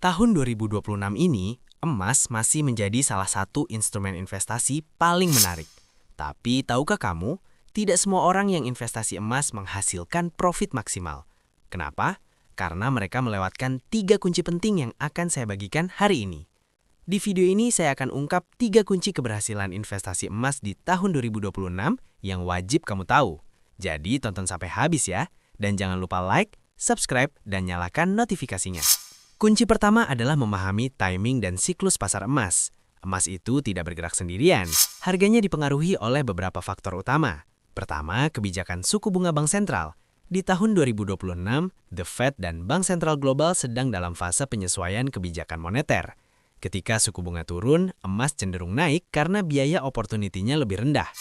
Tahun 2026 ini, emas masih menjadi salah satu instrumen investasi paling menarik. Tapi tahukah kamu, tidak semua orang yang investasi emas menghasilkan profit maksimal. Kenapa? Karena mereka melewatkan 3 kunci penting yang akan saya bagikan hari ini. Di video ini saya akan ungkap 3 kunci keberhasilan investasi emas di tahun 2026 yang wajib kamu tahu. Jadi tonton sampai habis ya, dan jangan lupa like, subscribe, dan nyalakan notifikasinya. Kunci pertama adalah memahami timing dan siklus pasar emas. Emas itu tidak bergerak sendirian. Harganya dipengaruhi oleh beberapa faktor utama. Pertama, kebijakan suku bunga bank sentral. Di tahun 2026, The Fed dan Bank Sentral Global sedang dalam fase penyesuaian kebijakan moneter. Ketika suku bunga turun, emas cenderung naik karena biaya opportunity-nya lebih rendah.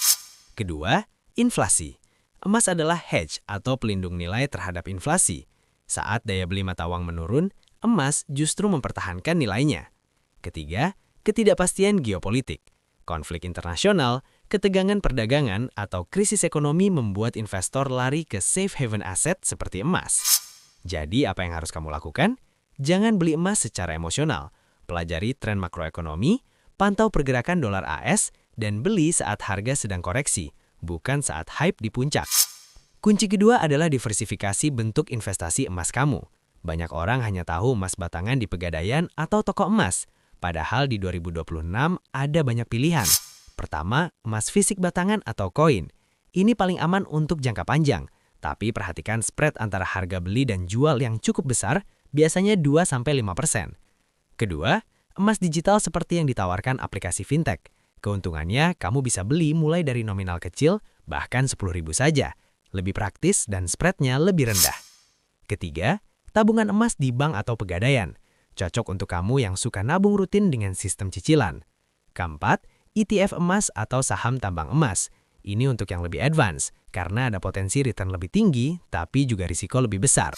Kedua, inflasi. Emas adalah hedge atau pelindung nilai terhadap inflasi. Saat daya beli mata uang menurun, emas justru mempertahankan nilainya. Ketiga, ketidakpastian geopolitik. Konflik internasional, ketegangan perdagangan, atau krisis ekonomi membuat investor lari ke safe haven aset seperti emas. Jadi apa yang harus kamu lakukan? Jangan beli emas secara emosional. Pelajari tren makroekonomi, pantau pergerakan dolar AS, dan beli saat harga sedang koreksi, bukan saat hype di puncak. Kunci kedua adalah diversifikasi bentuk investasi emas kamu. Banyak orang hanya tahu emas batangan di Pegadaian atau toko emas, padahal di 2026 ada banyak pilihan. Pertama, emas fisik batangan atau koin. Ini paling aman untuk jangka panjang, tapi perhatikan spread antara harga beli dan jual yang cukup besar, biasanya 2-5%. Kedua, emas digital seperti yang ditawarkan aplikasi fintech. Keuntungannya, kamu bisa beli mulai dari nominal kecil, bahkan 10.000 saja. Lebih praktis dan spreadnya lebih rendah. Ketiga, tabungan emas di bank atau Pegadaian. Cocok untuk kamu yang suka nabung rutin dengan sistem cicilan. Keempat, ETF emas atau saham tambang emas. Ini untuk yang lebih advance, karena ada potensi return lebih tinggi, tapi juga risiko lebih besar.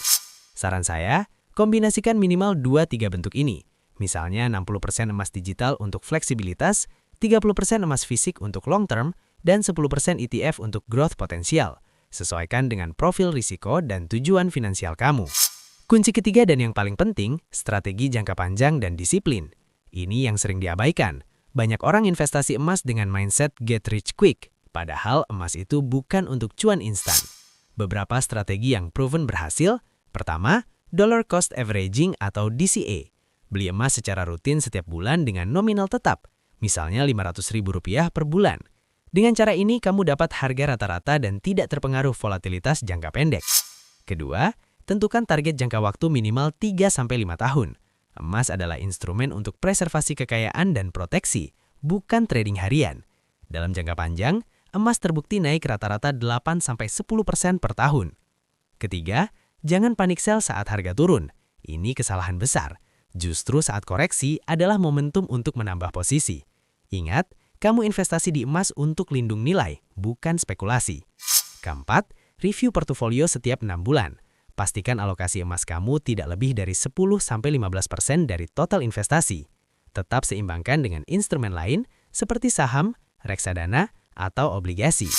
Saran saya, kombinasikan minimal 2-3 bentuk ini. Misalnya 60% emas digital untuk fleksibilitas, 30% emas fisik untuk long term, dan 10% ETF untuk growth potensial. Sesuaikan dengan profil risiko dan tujuan finansial kamu. Kunci ketiga dan yang paling penting, strategi jangka panjang dan disiplin. Ini yang sering diabaikan. Banyak orang investasi emas dengan mindset get rich quick, padahal emas itu bukan untuk cuan instan. Beberapa strategi yang proven berhasil. Pertama, dollar cost averaging atau DCA. Beli emas secara rutin setiap bulan dengan nominal tetap, misalnya Rp500.000 per bulan. Dengan cara ini, kamu dapat harga rata-rata dan tidak terpengaruh volatilitas jangka pendek. Kedua, tentukan target jangka waktu minimal 3-5 tahun. Emas adalah instrumen untuk preservasi kekayaan dan proteksi, bukan trading harian. Dalam jangka panjang, emas terbukti naik rata-rata 8-10% per tahun. Ketiga, jangan panik sell saat harga turun. Ini kesalahan besar. Justru saat koreksi adalah momentum untuk menambah posisi. Ingat, kamu investasi di emas untuk lindung nilai, bukan spekulasi. Keempat, review portofolio setiap 6 bulan. Pastikan alokasi emas kamu tidak lebih dari 10-15% dari total investasi. Tetap seimbangkan dengan instrumen lain seperti saham, reksadana, atau obligasi.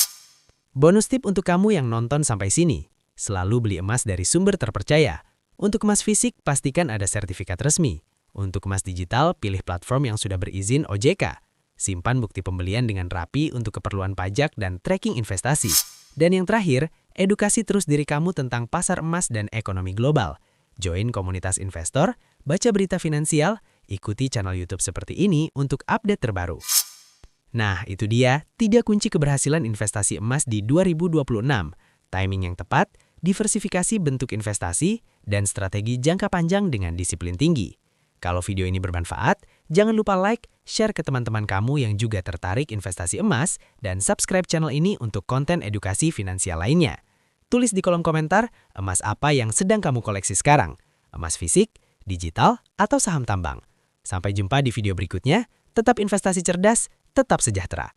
Bonus tip untuk kamu yang nonton sampai sini. Selalu beli emas dari sumber terpercaya. Untuk emas fisik, pastikan ada sertifikat resmi. Untuk emas digital, pilih platform yang sudah berizin OJK. Simpan bukti pembelian dengan rapi untuk keperluan pajak dan tracking investasi. Dan yang terakhir, edukasi terus diri kamu tentang pasar emas dan ekonomi global. Join komunitas investor, baca berita finansial, ikuti channel YouTube seperti ini untuk update terbaru. Nah, itu dia 3 kunci keberhasilan investasi emas di 2026. Timing yang tepat, diversifikasi bentuk investasi, dan strategi jangka panjang dengan disiplin tinggi. Kalau video ini bermanfaat, jangan lupa like, share ke teman-teman kamu yang juga tertarik investasi emas, dan subscribe channel ini untuk konten edukasi finansial lainnya. Tulis di kolom komentar, emas apa yang sedang kamu koleksi sekarang? Emas fisik, digital, atau saham tambang? Sampai jumpa di video berikutnya, tetap investasi cerdas, tetap sejahtera.